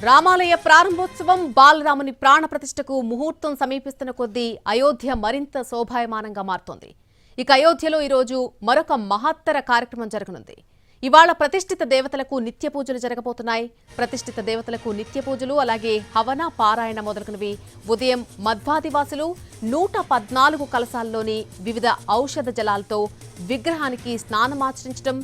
రామాలయ ప్రారంభోత్సవం బాలరాముని ప్రాణ ప్రతిష్టకు ముహూర్తం సమీపిస్తున్న కొద్దీ అయోధ్య మరింత శోభాయమానంగా మారుతోంది. ఇక అయోధ్యలో ఈరోజు మరొక మహత్తర కార్యక్రమం జరగనుంది. ఇవాళ ప్రతిష్ఠిత దేవతలకు నిత్య పూజలు జరగబోతున్నాయి. ప్రతిష్ఠిత దేవతలకు నిత్య పూజలు, అలాగే హవన, పారాయణ మొదలగునవి ఉదయం మధ్వాదివాసులు 114 కలశాల్లోని వివిధ ఔషధ జలాలతో విగ్రహానికి స్నానమాచరించడం,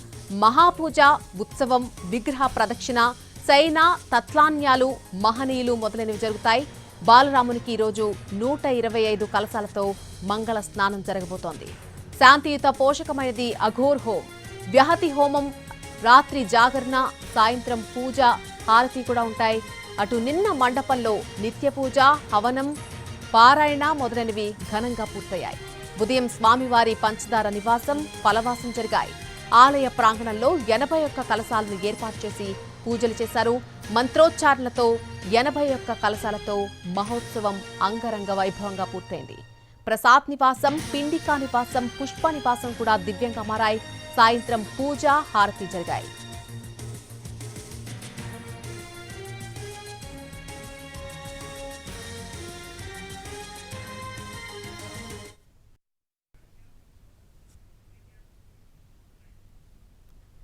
మహాపూజ, ఉత్సవం, విగ్రహ ప్రదక్షిణ, సైన, తత్లాన్యాలు, మహనీయులు మొదలైనవి జరుగుతాయి. బాలరామునికి ఈరోజు 125 కలశాలతో మంగళ స్నానం జరగబోతోంది. శాంతియుత పోషకమైనది అఘోర్ హోం, వ్యాహతి హోమం, రాత్రి జాగరణ, సాయంత్రం పూజ, హారతి కూడా ఉంటాయి. అటు నిన్న మండపంలో నిత్య పూజ, హవనం, పారాయణ మొదలైనవి ఘనంగా పూర్తయ్యాయి. ఉదయం స్వామివారి పంచదార నివాసం, ఫలవాసం జరిగాయి. ఆలయ ప్రాంగణంలో 81 కలశాలను ఏర్పాటు చేసి పూజలు చేశారు. మంత్రోచ్చారణలతో 81 కలశాలతో మహోత్సవం అంగరంగ వైభవంగా పూర్తయింది. ప్రసాద్ నివాసం, పిండికా నివాసం, పుష్ప నివాసం కూడా దివ్యంగా మారాయి. సాయంత్రం పూజ, హారతి జరిగాయి.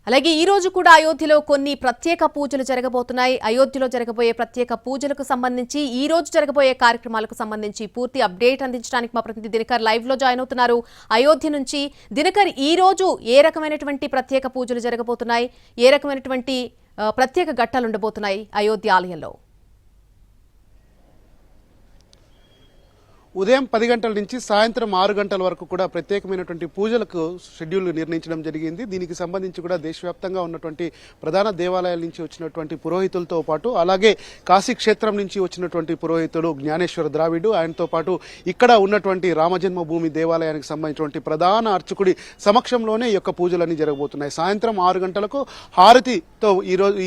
అలాగే ఈ రోజు కూడా అయోధ్యలో కొన్ని ప్రత్యేక పూజలు జరగబోతున్నాయి. అయోధ్యలో జరగబోయే ప్రత్యేక పూజలకు సంబంధించి, ఈ రోజు జరగబోయే కార్యక్రమాలకు సంబంధించి పూర్తి అప్డేట్ అందించడానికి మా ప్రతినిధి దినకర్ లైవ్ లో జాయిన్ అవుతున్నారు అయోధ్య నుంచి. దినకర్, ఈ రోజు ఏ రకమైనటువంటి ప్రత్యేక పూజలు జరగబోతున్నాయి, ఏ రకమైనటువంటి ప్రత్యేక ఘట్టాలు ఉండబోతున్నాయి అయోధ్య ఆలయంలో? ఉదయం 10 గంటల నుంచి సాయంత్రం 6 గంటల వరకు కూడా ప్రత్యేకమైనటువంటి పూజలకు షెడ్యూల్ నిర్ణయించడం జరిగింది. దీనికి సంబంధించి కూడా దేశవ్యాప్తంగా ఉన్నటువంటి ప్రధాన దేవాలయాల నుంచి వచ్చినటువంటి పురోహితులతో పాటు, అలాగే కాశీ క్షేత్రం నుంచి వచ్చినటువంటి పురోహితుడు జ్ఞానేశ్వర ద్రావిడు, ఆయనతో పాటు ఇక్కడ ఉన్నటువంటి రామజన్మభూమి దేవాలయానికి సంబంధించినటువంటి ప్రధాన అర్చకుడి సమక్షంలోనే ఈ యొక్క పూజలన్నీ జరగబోతున్నాయి. సాయంత్రం 6 గంటలకు హారతితో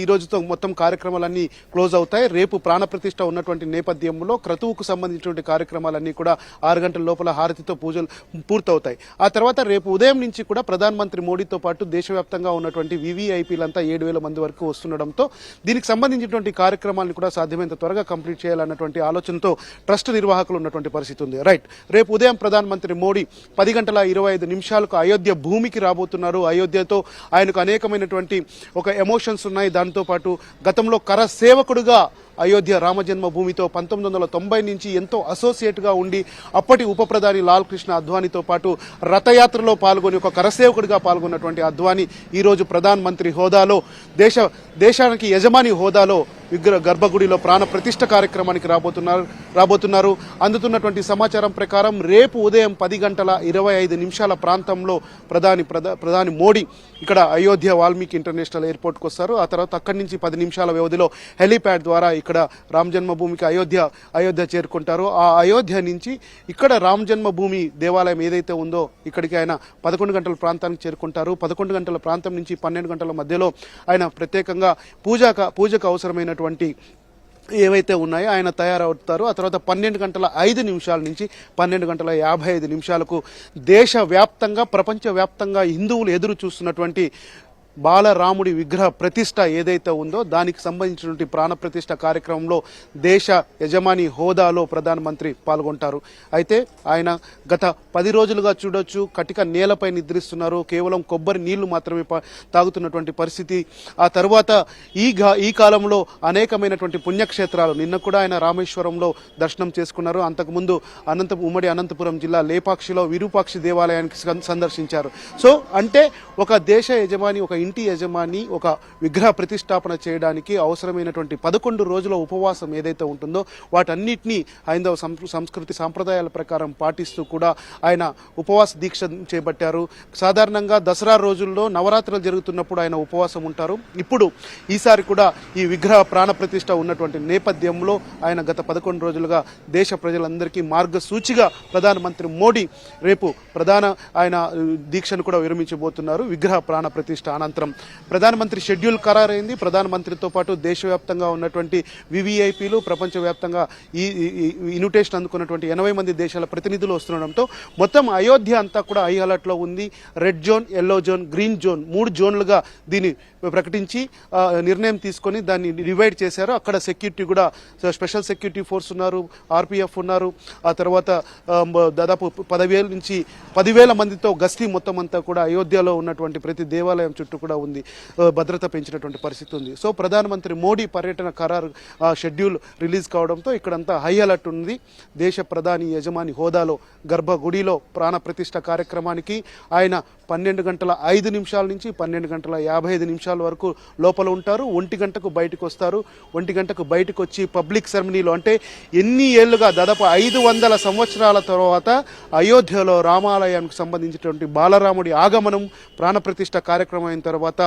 ఈ రోజుతో మొత్తం కార్యక్రమాలన్నీ క్లోజ్ అవుతాయి. రేపు ప్రాణప్రతిష్ఠ ఉన్నటువంటి నేపథ్యంలో క్రతువుకు సంబంధించినటువంటి కార్యక్రమాలన్నీ కూడా 6 గంటల లోపల హారతితో పూజలు పూర్తవుతాయి. ఆ తర్వాత రేపు ఉదయం నుంచి కూడా ప్రధానమంత్రి మోడీతో పాటు దేశవ్యాప్తంగా ఉన్నటువంటి వివిఐపీలంతా 7,000 మంది వరకు వస్తుండడంతో దీనికి సంబంధించినటువంటి కార్యక్రమాలను కూడా సాధ్యమైనంత త్వరగా కంప్లీట్ చేయాలన్నటువంటి ఆలోచనతో ట్రస్ట్ నిర్వాహకులు ఉన్నటువంటి పరిస్థితి ఉంది. రైట్, రేపు ఉదయం ప్రధానమంత్రి మోడీ 10:25 అయోధ్య భూమికి రాబోతున్నారు. అయోధ్యతో ఆయనకు అనేకమైనటువంటి ఒక ఎమోషన్స్ ఉన్నాయి. దాంతో పాటు గతంలో కర సేవకుడుగా అయోధ్య రామజన్మభూమితో 1990 నుంచి ఎంతో అసోసియేట్గా ఉండి అప్పటి ఉప ప్రధాని లాల్ కృష్ణ అద్వానీతో పాటు రథయాత్రలో పాల్గొని ఒక కరసేవకుడిగా పాల్గొన్నటువంటి అద్వానీ ఈరోజు ప్రధానమంత్రి హోదాలో దేశానికి యజమాని హోదాలో గర్భగుడిలో ప్రాణ ప్రతిష్ఠ కార్యక్రమానికి రాబోతున్నారు. అందుతున్నటువంటి సమాచారం ప్రకారం రేపు ఉదయం 10:25 ప్రాంతంలో ప్రధాని మోడీ ఇక్కడ అయోధ్య వాల్మీకి ఇంటర్నేషనల్ ఎయిర్పోర్ట్కి వస్తారు. ఆ తర్వాత అక్కడి నుంచి 10 నిమిషాల వ్యవధిలో హెలీప్యాడ్ ద్వారా ఇక్కడ రామ్ జన్మభూమికి అయోధ్య చేరుకుంటారు. ఆ అయోధ్య నుంచి ఇక్కడ రామ్ జన్మభూమి దేవాలయం ఏదైతే ఉందో ఇక్కడికి ఆయన 11 గంటల ప్రాంతానికి చేరుకుంటారు. 11 గంటల ప్రాంతం నుంచి 12 గంటల మధ్యలో ఆయన ప్రత్యేకంగా పూజకు అవసరమైనటువంటి ఏవైతే ఉన్నాయో ఆయన తయారవుతారు. ఆ తర్వాత 12:05 నుంచి 12:55 దేశవ్యాప్తంగా, ప్రపంచవ్యాప్తంగా హిందువులు ఎదురు చూస్తున్నటువంటి బాలరాముడి విగ్రహ ప్రతిష్ట ఏదైతే ఉందో దానికి సంబంధించినటువంటి ప్రాణ ప్రతిష్ట కార్యక్రమంలో దేశ యజమాని హోదాలో ప్రధానమంత్రి పాల్గొంటారు. అయితే ఆయన గత 10 రోజులుగా చూడొచ్చు, కటిక నేలపై నిద్రిస్తున్నారు. కేవలం కొబ్బరి నీళ్లు మాత్రమే తాగుతున్నటువంటి పరిస్థితి. ఆ తర్వాత ఈ కాలంలో అనేకమైనటువంటి పుణ్యక్షేత్రాలు, నిన్న కూడా ఆయన రామేశ్వరంలో దర్శనం చేసుకున్నారు. అంతకుముందు ఉమ్మడి అనంతపురం జిల్లా లేపాక్షిలో విరూపాక్షి దేవాలయానికి సందర్శించారు. సో అంటే ఒక దేశ యజమాని, ఒక ఇంటి యజమాని ఒక విగ్రహ ప్రతిష్టాపన చేయడానికి అవసరమైనటువంటి 11 రోజుల ఉపవాసం ఏదైతే ఉంటుందో వాటన్నిటినీ హైందవ సంస్కృతి సాంప్రదాయాల ప్రకారం పాటిస్తూ కూడా ఆయన ఉపవాస దీక్ష చేపట్టారు. సాధారణంగా దసరా రోజుల్లో నవరాత్రులు జరుగుతున్నప్పుడు ఆయన ఉపవాసం ఉంటారు. ఇప్పుడు ఈసారి కూడా ఈ విగ్రహ ప్రాణ ప్రతిష్ఠ ఉన్నటువంటి నేపథ్యంలో ఆయన గత 11 రోజులుగా దేశ ప్రజలందరికీ మార్గసూచిగా ప్రధానమంత్రి మోడీ రేపు ఆయన దీక్షను కూడా విరమించబోతున్నారు విగ్రహ ప్రాణ ప్రతిష్ఠ అనంతరం. అనంతరం ప్రధానమంత్రి షెడ్యూల్ ఖరారైంది. ప్రధానమంత్రితో పాటు దేశవ్యాప్తంగా ఉన్నటువంటి వివిఐపీలు, ప్రపంచవ్యాప్తంగా ఈ ఇన్విటేషన్ అందుకున్నటువంటి 80 మంది దేశాల ప్రతినిధులు వస్తుండడంతో మొత్తం అయోధ్య అంతా కూడా హై అలర్ట్లో ఉంది. Red zone, yellow zone, green zone 3 జోన్లుగా దీన్ని ప్రకటించి నిర్ణయం తీసుకొని దాన్ని డివైడ్ చేశారు. అక్కడ సెక్యూరిటీ కూడా స్పెషల్ సెక్యూరిటీ ఫోర్స్ ఉన్నారు, ఆర్పీఎఫ్ ఉన్నారు. ఆ తర్వాత దాదాపు 10,000 నుంచి 10,000 మందితో గస్తీ మొత్తం అంతా కూడా అయోధ్యలో ఉన్నటువంటి ప్రతి దేవాలయం చుట్టూ కూడా ఉంది. భద్రత పెంచినటువంటి పరిస్థితి ఉంది. సో ప్రధానమంత్రి మోడీ పర్యటన ఖరారు షెడ్యూల్ రిలీజ్ కావడంతో ఇక్కడంతా హై అలర్ట్ ఉంది. దేశ ప్రధాని యజమాని హోదాలో గర్భగుడిలో ప్రాణ ప్రతిష్ఠ కార్యక్రమానికి ఆయన 12:05 నుంచి 12:55 వరకు లోపల ఉంటారు. 1 గంటకు బయటకు వస్తారు. 1 గంటకు బయటకు వచ్చి పబ్లిక్ సెరమనీలో, అంటే ఎన్ని ఏళ్లుగా దాదాపు 500 సంవత్సరాల తర్వాత అయోధ్యలో రామాలయానికి సంబంధించినటువంటి బాలరాముడి ఆగమనం ప్రాణప్రతిష్ఠ కార్యక్రమం అయిన తర్వాత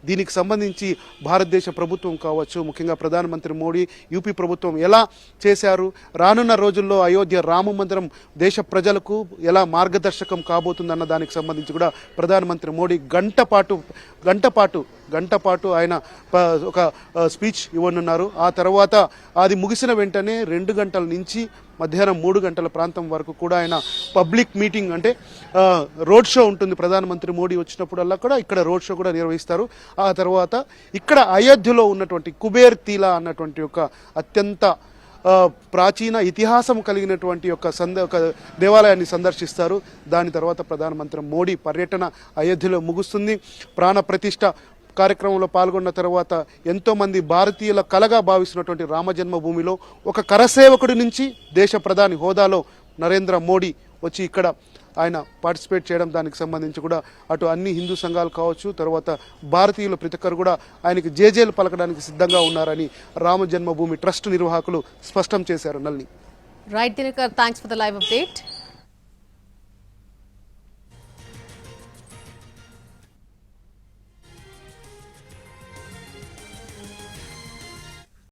దీనికి సంబంధించి భారతదేశ ప్రభుత్వం కావచ్చు, ముఖ్యంగా ప్రధానమంత్రి మోడీ, యూపీ ప్రభుత్వం ఎలా చేశారు, రానున్న రోజుల్లో అయోధ్య రామ మందిరం దేశ ప్రజలకు ఎలా మార్గదర్శకం కాబోతుందన్న దానికి సంబంధించి కూడా ప్రధానమంత్రి మోడీ గంట పాటు ఆయన ఒక స్పీచ్ ఇవ్వనున్నారు. ఆ తర్వాత అది ముగిసిన వెంటనే 2 గంటల నుంచి మధ్యాహ్నం 3 గంటల ప్రాంతం వరకు కూడా ఆయన పబ్లిక్ మీటింగ్, అంటే రోడ్ షో ఉంటుంది. ప్రధానమంత్రి మోడీ వచ్చినప్పుడల్లా కూడా ఇక్కడ రోడ్ షో కూడా నిర్వహిస్తారు. ఆ తర్వాత ఇక్కడ అయోధ్యలో ఉన్నటువంటి కుబేర్ తీలా అన్నటువంటి ఒక అత్యంత ప్రాచీన ఇతిహాసం కలిగినటువంటి ఒక దేవాలయాన్ని సందర్శిస్తారు. దాని తర్వాత ప్రధానమంత్రి మోడీ పర్యటన అయోధ్యలో ముగుస్తుంది. ప్రాణ ప్రతిష్ఠ కార్యక్రమంలో పాల్గొన్న తర్వాత ఎంతోమంది భారతీయుల కలగా భావిస్తున్నటువంటి రామజన్మభూమిలో ఒక కరసేవకుడి నుంచి దేశ ప్రధాని హోదాలో నరేంద్ర మోడీ వచ్చి ఇక్కడ ఆయన పార్టిసిపేట్ చేయడం, దానికి సంబంధించి కూడా అటు అన్ని హిందూ సంఘాలు కావచ్చు, తర్వాత భారతీయులు ప్రతి ఒక్కరు కూడా ఆయనకి జేజేలు పలకడానికి సిద్ధంగా ఉన్నారని రామ జన్మభూమి ట్రస్ట్ నిర్వాహకులు స్పష్టం చేశారు. నల్ని right Dinakar, thanks for the live update.